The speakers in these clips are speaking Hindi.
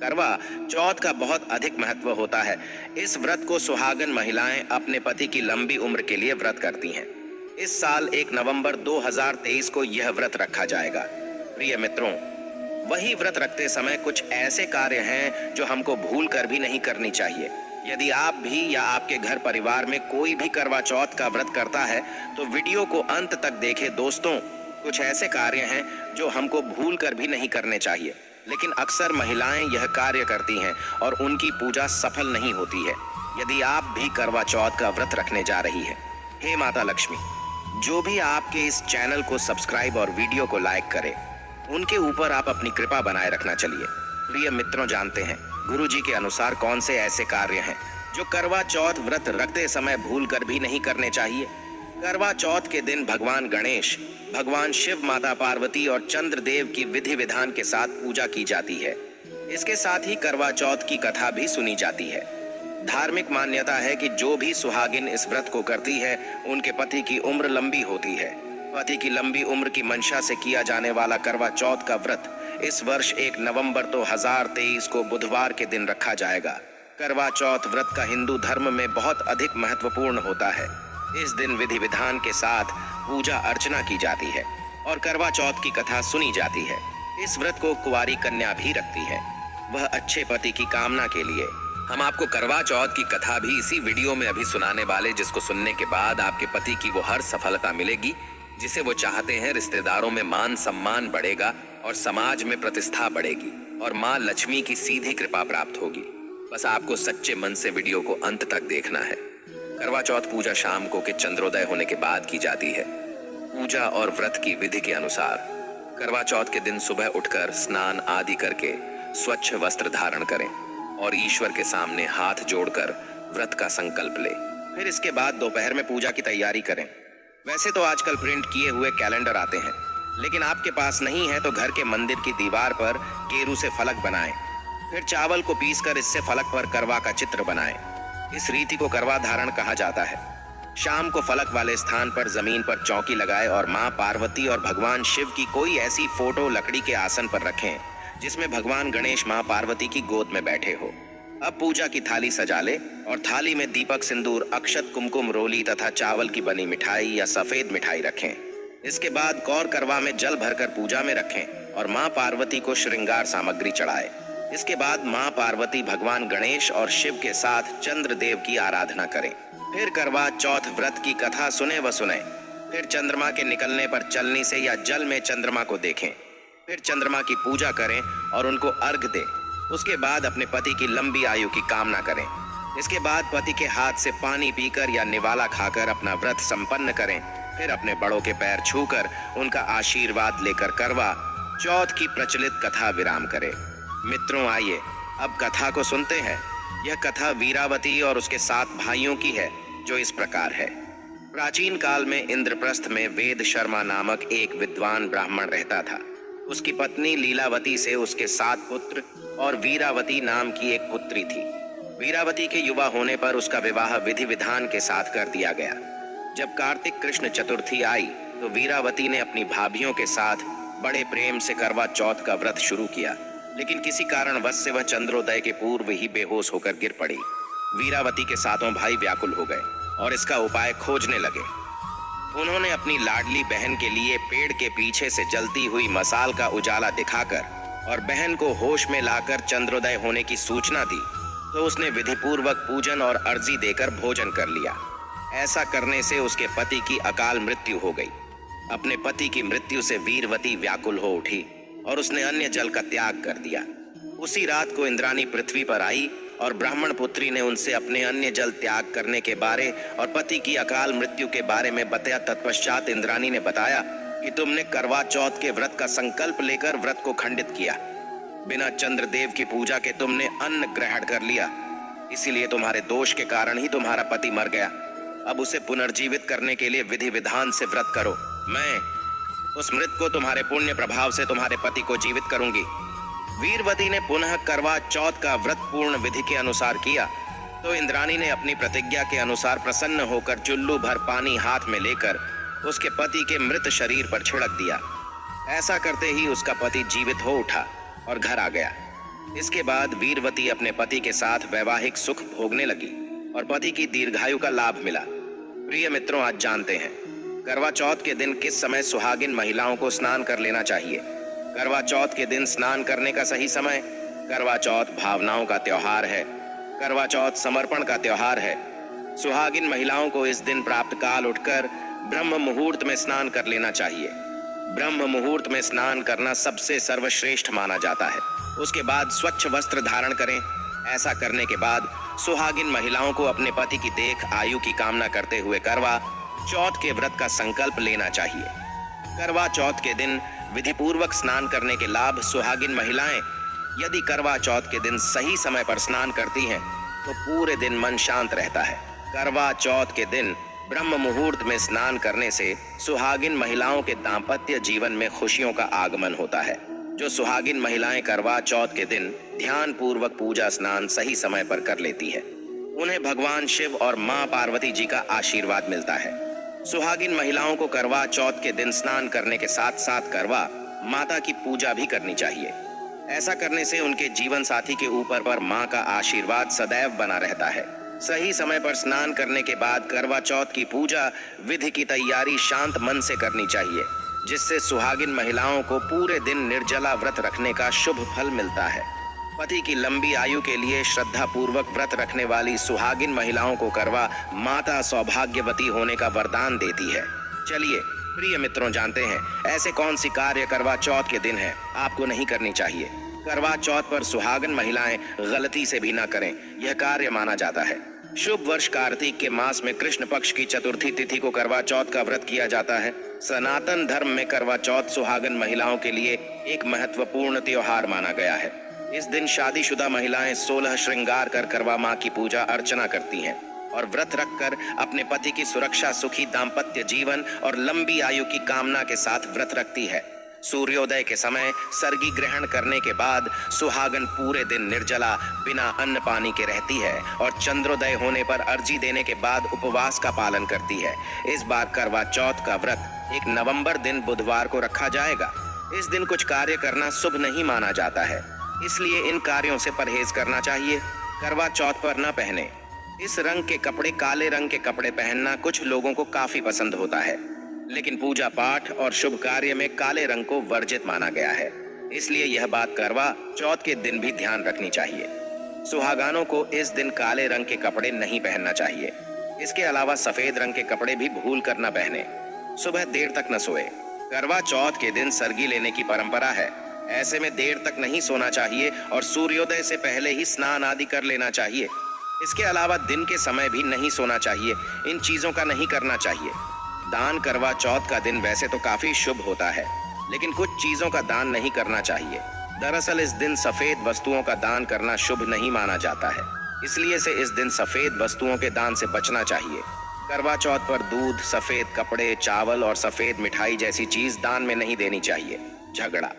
करवा चौथ का बहुत अधिक महत्व होता है। इस व्रत को सुहागन महिलाएं अपने पति की लंबी उम्र के लिए व्रत करती हैं। इस साल 1 नवंबर 2023 को यह व्रत रखा जाएगा। प्रिय मित्रों, वही व्रत रखते समय कुछ ऐसे कार्य हैं जो हमको भूल कर भी नहीं करनी चाहिए। यदि आप भी या आपके घर परिवार में कोई भी करवा चौथ का व्रत करता है तो वीडियो को अंत तक देखें। दोस्तों, कुछ ऐसे कार्य हैं जो हमको भूल कर भी नहीं करने चाहिए, लेकिन अक्सर महिलाएं यह कार्य करती हैं और उनकी पूजा सफल नहीं होती है। यदि आप भी करवा चौथ का व्रत रखने जा रही है, हे माता लक्ष्मी, जो भी आपके इस चैनल को सब्सक्राइब और वीडियो को लाइक करे, उनके ऊपर आप अपनी कृपा बनाए रखना। चलिए प्रिय मित्रों, जानते हैं गुरु जी के अनुसार कौन से ऐसे कार्य हैं जो करवा चौथ व्रत रखते समय भूल कर भी नहीं करने चाहिए। करवा चौथ के दिन भगवान गणेश, भगवान शिव, माता पार्वती और चंद्रदेव की विधि विधान के साथ पूजा की जाती है। इसके साथ ही करवा चौथ की कथा भी सुनी जाती है। धार्मिक मान्यता है कि जो भी सुहागिन इस व्रत को करती है उनके पति की उम्र लंबी होती है। पति की लंबी उम्र की मंशा से किया जाने वाला करवा चौथ का व्रत इस वर्ष 1 नवंबर 2023 को बुधवार के दिन रखा जाएगा। करवा चौथ व्रत का हिंदू धर्म में बहुत अधिक महत्वपूर्ण होता है। इस दिन विधि विधान के साथ पूजा अर्चना की जाती है और करवा चौथ की कथा सुनी जाती है। इस व्रत को कुंवारी कन्या भी रखती है, वह अच्छे पति की कामना के लिए। हम आपको करवा चौथ की कथा भी इसी वीडियो में अभी सुनाने वाले, जिसको सुनने के बाद आपके पति की वो हर सफलता मिलेगी जिसे वो चाहते हैं। रिश्तेदारों में मान सम्मान बढ़ेगा और समाज में प्रतिष्ठा बढ़ेगी और माँ लक्ष्मी की सीधी कृपा प्राप्त होगी। बस आपको सच्चे मन से वीडियो को अंत तक देखना है। करवा चौथ पूजा शाम को के चंद्रोदय होने के बाद की जाती है। पूजा और व्रत की विधि के अनुसार करवा चौथ के दिन सुबह उठकर स्नान आदि करके स्वच्छ वस्त्र धारण करें और ईश्वर के सामने हाथ जोड़कर व्रत का संकल्प लें। फिर इसके बाद दोपहर में पूजा की तैयारी करें। वैसे तो आजकल प्रिंट किए हुए कैलेंडर आते हैं, लेकिन आपके पास नहीं है तो घर के मंदिर की दीवार पर गेरू से फलक बनाएं। फिर चावल को पीसकर इससे फलक पर करवा का चित्र बनाएं। इस रीति को करवा धारण कहा जाता है। शाम को फलक वाले स्थान पर जमीन पर चौकी लगाएं और माँ पार्वती और भगवान शिव की कोई ऐसी फोटो लकड़ी के आसन पर रखें जिसमें भगवान गणेश माँ पार्वती की गोद में बैठे हो। अब पूजा की थाली सजा ले और थाली में दीपक, सिंदूर, अक्षत, कुमकुम, रोली तथा चावल की बनी मिठाई या सफेद मिठाई रखें। इसके बाद गौर करवा में जल भरकर पूजा में रखें और माँ पार्वती को श्रृंगार सामग्री चढ़ाए। इसके बाद माँ पार्वती, भगवान गणेश और शिव के साथ चंद्रदेव की आराधना करें। फिर करवा चौथ व्रत की कथा सुने व सुने। फिर चंद्रमा के निकलने पर चलनी से या जल में चंद्रमा को देखें। फिर चंद्रमा की पूजा करें और उनको अर्घ दें। उसके बाद अपने पति की लंबी आयु की कामना करें। इसके बाद पति के हाथ से पानी पीकर या निवाला खाकर अपना व्रत संपन्न करें। फिर अपने बड़ों के पैर छूकर उनका आशीर्वाद लेकर करवा चौथ की प्रचलित कथा विराम करें। मित्रों, आइए अब कथा को सुनते हैं। यह कथा वीरावती और उसके 7 भाइयों की है, जो इस प्रकार है। प्राचीन काल में इंद्रप्रस्थ में वेद शर्मा नामक एक विद्वान ब्राह्मण रहता था। उसकी पत्नी लीलावती से उसके 7 पुत्र और वीरावती नाम की एक पुत्री थी। वीरावती के युवा होने पर उसका विवाह विधि विधान के साथ कर दिया गया। जब कार्तिक कृष्ण चतुर्थी आई तो वीरावती ने अपनी भाभियों के साथ बड़े प्रेम से करवा चौथ का व्रत शुरू किया, लेकिन किसी कारणवश से वह चंद्रोदय के पूर्व ही बेहोश होकर गिर पड़ी। वीरावती के 7 भाई व्याकुल हो गए और इसका उपाय खोजने लगे। उन्होंने अपनी लाडली बहन के लिए पेड़ के पीछे से जलती हुई मसाल का उजाला दिखाकर और बहन को होश में लाकर चंद्रोदय होने की सूचना दी, तो उसने विधिपूर्वक पूजन और अर्जी देकर भोजन कर लिया। ऐसा करने से उसके पति की अकाल मृत्यु हो गई। अपने पति की मृत्यु से वीरवती व्याकुल हो उठी और उसने अन्य जल का त्याग कर दिया। उसी रात को इंद्राणी पृथ्वी पर आई और ब्राह्मण पुत्री ने उनसे अपने अन्य जल त्याग करने के बारे और पति की अकाल मृत्यु के बारे में बताया। तत्पश्चात इंद्राणी ने बताया कि तुमने करवा चौथ के व्रत का संकल्प लेकर व्रत को खंडित किया। बिना चंद्रदेव की पूजा के तुमने अन्न ग्रहण कर लिया, इसीलिए तुम्हारे दोष के कारण ही तुम्हारा पति मर गया। अब उसे पुनर्जीवित करने के लिए विधि विधान से व्रत करो। मैं उस मृत को तुम्हारे पुण्य प्रभाव से तुम्हारे पति को जीवित करूंगी। वीरवती ने पुनः करवा चौथ का व्रत पूर्ण विधि के अनुसार किया तो इंद्राणी ने अपनी प्रतिज्ञा के अनुसार प्रसन्न होकर चुल्लू भर पानी हाथ में लेकर उसके पति के मृत शरीर पर छिड़क दिया। ऐसा करते ही उसका पति जीवित हो उठा और घर आ गया। इसके बाद वीरवती अपने पति के साथ वैवाहिक सुख भोगने लगी और पति की दीर्घायु का लाभ मिला। प्रिय मित्रों, आज जानते हैं करवा चौथ के दिन किस समय सुहागिन महिलाओं को स्नान कर लेना चाहिए। करवा चौथ के दिन स्नान करने का सही समय। करवा चौथ भावनाओं का त्योहार है। करवा चौथ समर्पण का त्योहार है। सुहागिन महिलाओं को इस दिन प्राप्त काल उठकर ब्रह्म मुहूर्त में स्नान कर लेना चाहिए। ब्रह्म मुहूर्त में स्नान करना सबसे सर्वश्रेष्ठ माना जाता है। उसके बाद स्वच्छ वस्त्र धारण करें। ऐसा करने के बाद सुहागिन महिलाओं को अपने पति की देख आयु की कामना करते हुए करवा चौथ के व्रत का संकल्प लेना चाहिए। करवा चौथ के दिन विधि पूर्वक स्नान करने के लाभ। सुहागिन महिलाएं यदि करवा चौथ के दिन सही समय पर स्नान करती हैं तो पूरे दिन मन शांत रहता है। करवा चौथ के दिन ब्रह्म मुहूर्त में स्नान करने से सुहागिन महिलाओं के दाम्पत्य जीवन में खुशियों का आगमन होता है। जो सुहागिन महिलाएं करवा चौथ के दिन ध्यान पूर्वक पूजा स्नान सही समय पर कर लेती है, उन्हें भगवान शिव और मां पार्वती जी का आशीर्वाद मिलता है। सुहागिन महिलाओं को करवा चौथ के दिन स्नान करने के साथ साथ करवा माता की पूजा भी करनी चाहिए। ऐसा करने से उनके जीवन साथी के ऊपर पर मां का आशीर्वाद सदैव बना रहता है। सही समय पर स्नान करने के बाद करवा चौथ की पूजा विधि की तैयारी शांत मन से करनी चाहिए, जिससे सुहागिन महिलाओं को पूरे दिन निर्जला व्रत रखने का शुभ फल मिलता है। पति की लंबी आयु के लिए श्रद्धा पूर्वक व्रत रखने वाली सुहागिन महिलाओं को करवा माता सौभाग्यवती होने का वरदान देती है। चलिए प्रिय मित्रों, जानते हैं ऐसे कौन सी कार्य करवा चौथ के दिन है आपको नहीं करनी चाहिए। करवा चौथ पर सुहागिन महिलाएं गलती से भी ना करें, यह कार्य माना जाता है। शुभ वर्ष कार्तिक के मास में कृष्ण पक्ष की चतुर्थी तिथि को करवा चौथ का व्रत किया जाता है। सनातन धर्म में करवा चौथ सुहागिन महिलाओं के लिए एक महत्वपूर्ण त्योहार माना गया है। इस दिन शादीशुदा महिलाएं 16 श्रृंगार कर करवा माँ की पूजा अर्चना करती हैं और व्रत रखकर अपने पति की सुरक्षा, सुखी दाम्पत्य जीवन और लंबी आयु की कामना के साथ व्रत रखती है। सूर्योदय के समय सर्गी ग्रहण करने के बाद सुहागन पूरे दिन निर्जला बिना अन्न पानी के रहती है और चंद्रोदय होने पर अर्जी देने के बाद उपवास का पालन करती है। इस बार करवा चौथ का व्रत 1 नवंबर दिन बुधवार को रखा जाएगा। इस दिन कुछ कार्य करना शुभ नहीं माना जाता है, इसलिए इन कार्यों से परहेज करना चाहिए। करवा चौथ पर न पहने इस रंग के कपड़े। काले रंग के कपड़े पहनना कुछ लोगों को काफी पसंद होता है, लेकिन पूजा पाठ और शुभ कार्य में काले रंग को वर्जित माना गया है, इसलिए यह बात करवा चौथ के दिन भी ध्यान रखनी चाहिए। सुहागानों को इस दिन काले रंग के कपड़े नहीं पहनना चाहिए। इसके अलावा सफेद रंग के कपड़े भी भूल कर न पहने। सुबह देर तक न सोए। करवा चौथ के दिन सरगी लेने की परंपरा है, ऐसे में देर तक नहीं सोना चाहिए और सूर्योदय से पहले ही स्नान आदि कर लेना चाहिए। इसके अलावा दिन के समय भी नहीं सोना चाहिए। इन चीजों का नहीं करना चाहिए। दान करवा चौथ का दिन वैसे तो काफी शुभ होता है, लेकिन कुछ चीजों का दान नहीं करना चाहिए। दरअसल इस दिन सफेद वस्तुओं का दान करना शुभ नहीं माना जाता है, इसलिए से इस दिन सफेद वस्तुओं के दान से बचना चाहिए। करवा चौथ पर दूध, सफेद कपड़े, चावल और सफेद मिठाई जैसी चीज दान में नहीं देनी चाहिए। झगड़ा।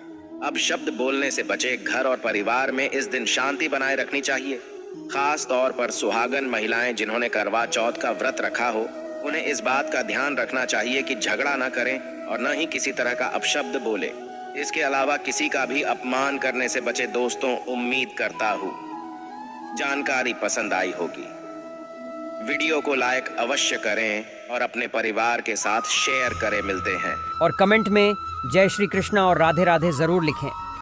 अब शब्द बोलने से बचे। घर और परिवार में इस दिन शांति बनाए रखनी चाहिए। खास तौर पर सुहागन महिलाएं जिन्होंने करवा चौथ का व्रत रखा हो, उन्हें इस बात का ध्यान रखना चाहिए कि झगड़ा न करें और न ही किसी तरह का अपशब्द बोले। इसके अलावा किसी का भी अपमान करने से बचे। दोस्तों, उम्मीद करता हूँ जानकारी पसंद आई होगी। वीडियो को लाइक अवश्य करें और अपने परिवार के साथ शेयर करें। मिलते हैं और कमेंट में जय श्री कृष्णा और राधे राधे जरूर लिखें।